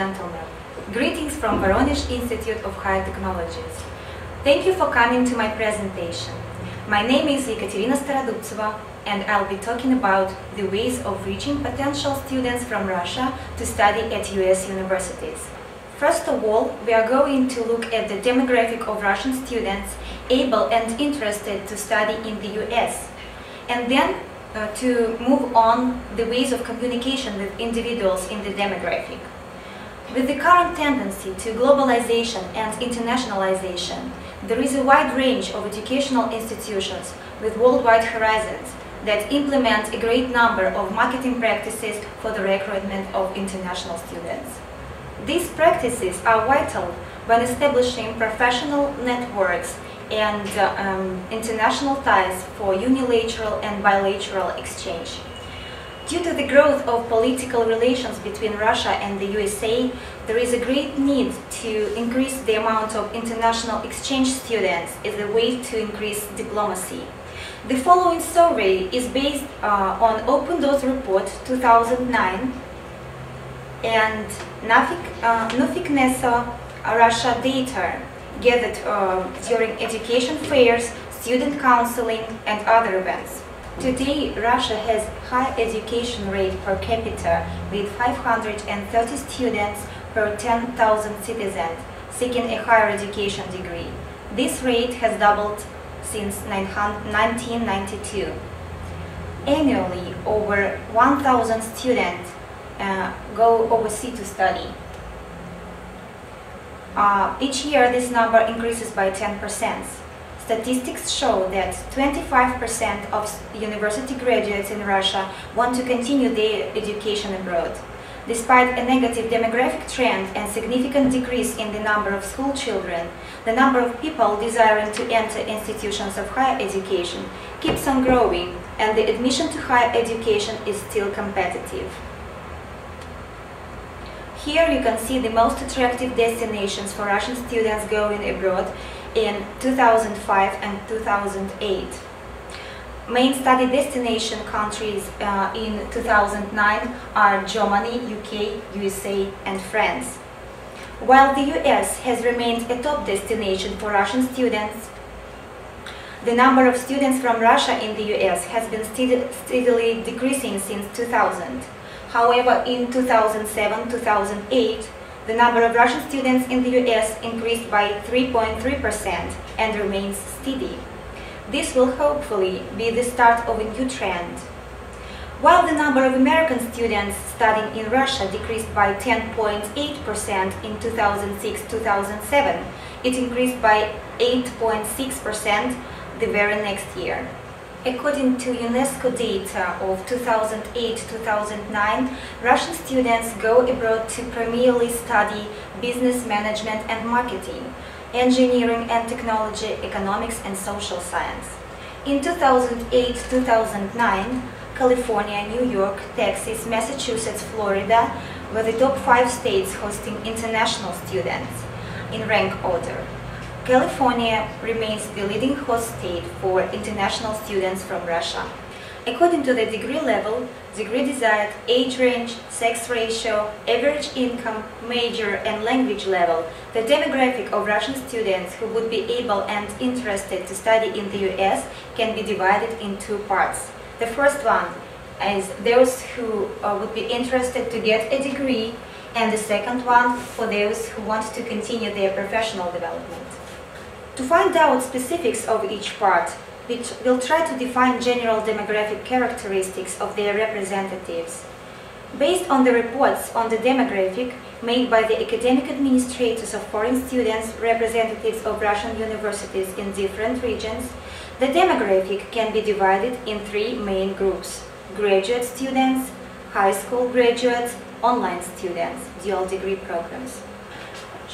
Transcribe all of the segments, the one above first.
gentlemen. Greetings from Voronezh Institute of High Technologies. Thank you for coming to my presentation. My name is Ekaterina Starodubtseva, and I'll be talking about the ways of reaching potential students from Russia to study at US universities. First of all, we are going to look at the demographic of Russian students able and interested to study in the US, and then to move on the ways of communication with individuals in the demographic. With the current tendency to globalization and internationalization, there is a wide range of educational institutions with worldwide horizons that implement a great number of marketing practices for the recruitment of international students. These practices are vital when establishing professional networks and international ties for unilateral and bilateral exchange. Due to the growth of political relations between Russia and the USA, there is a great need to increase the amount of international exchange students as a way to increase diplomacy. The following survey is based on Open Doors Report 2009 and Nuffic NESO Russia data gathered during education fairs, student counseling and other events. Today, Russia has high education rate per capita with 530 students per 10,000 citizens seeking a higher education degree. This rate has doubled since 1992. Annually, over 1,000 students go overseas to study. Each year, this number increases by 10%. Statistics show that 25% of university graduates in Russia want to continue their education abroad. Despite a negative demographic trend and significant decrease in the number of school children, the number of people desiring to enter institutions of higher education keeps on growing, and the admission to higher education is still competitive. Here you can see the most attractive destinations for Russian students going abroad in 2005 and 2008. Main study destination countries in 2009 are Germany, UK, USA and France. While the US has remained a top destination for Russian students, the number of students from Russia in the US has been steadily decreasing since 2000. However, in 2007-2008, the number of Russian students in the US increased by 3.3% and remains steady. This will hopefully be the start of a new trend. While the number of American students studying in Russia decreased by 10.8% in 2006-2007, it increased by 8.6% the very next year. According to UNESCO data of 2008-2009, Russian students go abroad to primarily study business management and marketing, engineering and technology, economics and social science. In 2008-2009, California, New York, Texas, Massachusetts, Florida were the top 5 states hosting international students in rank order. California remains the leading host state for international students from Russia. According to the degree level, degree desired, age range, sex ratio, average income, major and language level, the demographic of Russian students who would be able and interested to study in the US can be divided in 2 parts. The first one is those who would be interested to get a degree, and the second one for those who want to continue their professional development. To find out specifics of each part, we'll try to define general demographic characteristics of their representatives. Based on the reports on the demographic made by the academic administrators of foreign students, representatives of Russian universities in different regions, the demographic can be divided in 3 main groups: graduate students, high school graduates, online students, dual degree programs.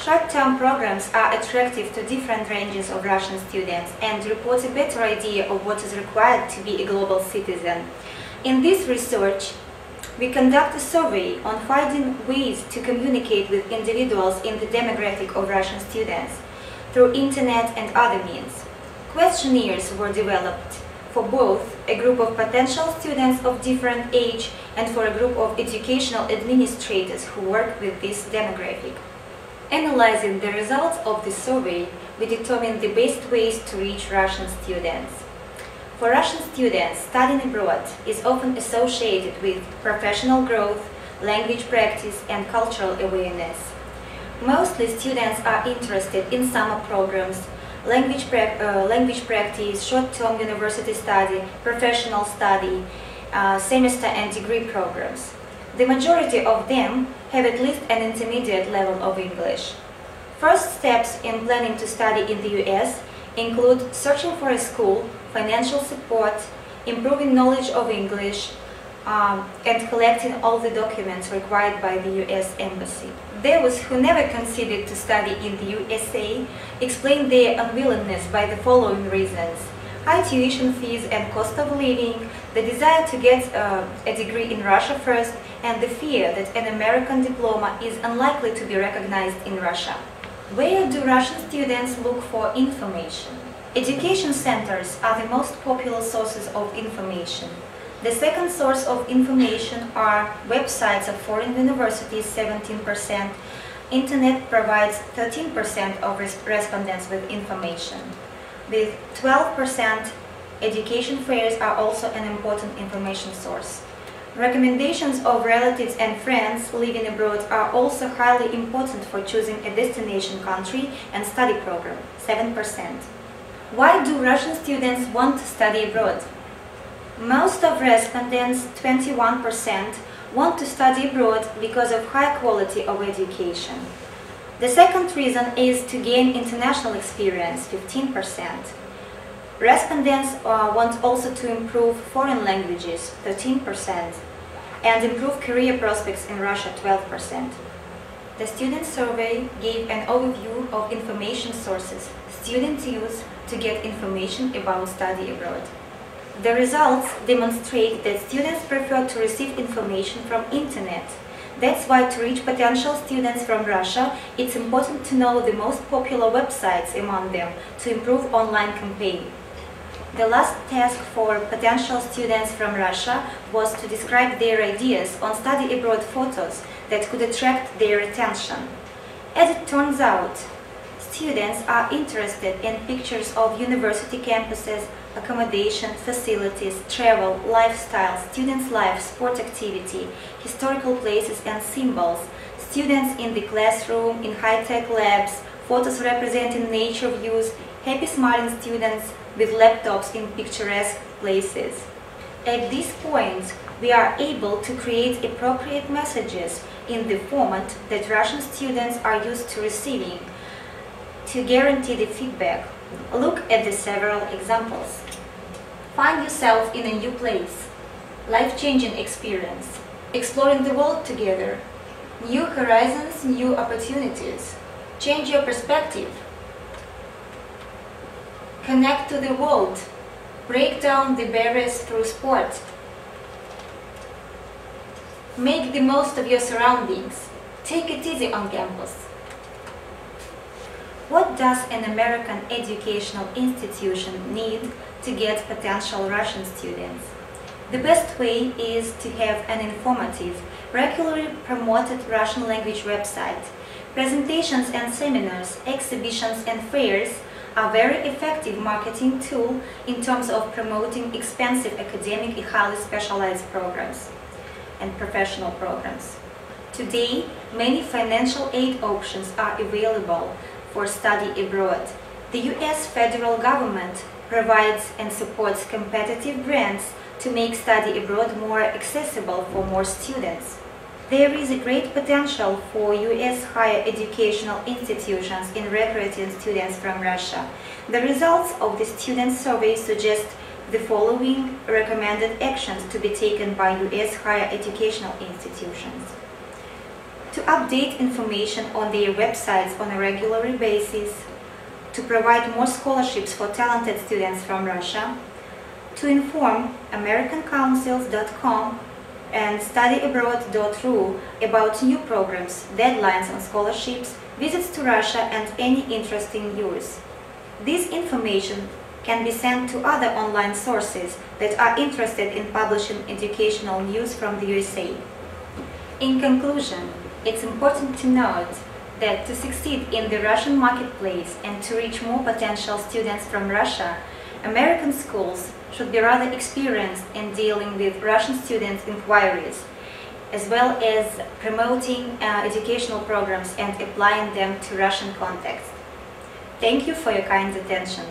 Short-term programs are attractive to different ranges of Russian students and report a better idea of what is required to be a global citizen. In this research, we conduct a survey on finding ways to communicate with individuals in the demographic of Russian students through internet and other means. Questionnaires were developed for both a group of potential students of different age and for a group of educational administrators who work with this demographic. Analyzing the results of the survey, we determined the best ways to reach Russian students. For Russian students, studying abroad is often associated with professional growth, language practice, and cultural awareness. Mostly students are interested in summer programs, language practice, short-term university study, professional study, semester and degree programs. The majority of them have at least an intermediate level of English. First steps in planning to study in the US include searching for a school, financial support, improving knowledge of English, and collecting all the documents required by the US Embassy. Those who never considered to study in the USA explain their unwillingness by the following reasons: high tuition fees and cost of living, the desire to get a degree in Russia first, and the fear that an American diploma is unlikely to be recognized in Russia. Where do Russian students look for information? Education centers are the most popular sources of information. The second source of information are websites of foreign universities, 17%. Internet provides 13% of respondents with information. With 12%, education fairs are also an important information source. Recommendations of relatives and friends living abroad are also highly important for choosing a destination country and study program, 7%. Why do Russian students want to study abroad? Most of respondents, 21%, want to study abroad because of high quality of education. The second reason is to gain international experience, 15%. Respondents want also to improve foreign languages, 13%, and improve career prospects in Russia, 12%. The student survey gave an overview of information sources students use to get information about study abroad. The results demonstrate that students prefer to receive information from internet. That's why to reach potential students from Russia, it's important to know the most popular websites among them to improve online campaign. The last task for potential students from Russia was to describe their ideas on study abroad photos that could attract their attention. As it turns out, students are interested in pictures of university campuses, accommodation, facilities, travel, lifestyle, students' life, sport activity, historical places and symbols, students in the classroom, in high-tech labs, photos representing nature views, happy smiling students with laptops in picturesque places. At this point, we are able to create appropriate messages in the format that Russian students are used to receiving to guarantee the feedback. Look at the several examples. Find yourself in a new place. Life-changing experience. Exploring the world together. New horizons, new opportunities. Change your perspective. Connect to the world. Break down the barriers through sport. Make the most of your surroundings. Take it easy on campus. What does an American educational institution need to get potential Russian students? The best way is to have an informative, regularly promoted Russian language website. Presentations and seminars, exhibitions and fairs are very effective marketing tool in terms of promoting expensive academic and highly specialized programs and professional programs. Today, many financial aid options are available for study abroad. The US federal government provides and supports competitive grants to make study abroad more accessible for more students. There is a great potential for US higher educational institutions in recruiting students from Russia. The results of the student survey suggest the following recommended actions to be taken by US higher educational institutions. To update information on their websites on a regular basis, to provide more scholarships for talented students from Russia, to inform AmericanCouncils.com and StudyAbroad.ru about new programs, deadlines on scholarships, visits to Russia and any interesting news. This information can be sent to other online sources that are interested in publishing educational news from the USA. In conclusion, it's important to note that to succeed in the Russian marketplace and to reach more potential students from Russia, American schools should be rather experienced in dealing with Russian students' inquiries, as well as promoting educational programs and applying them to Russian context. Thank you for your kind attention.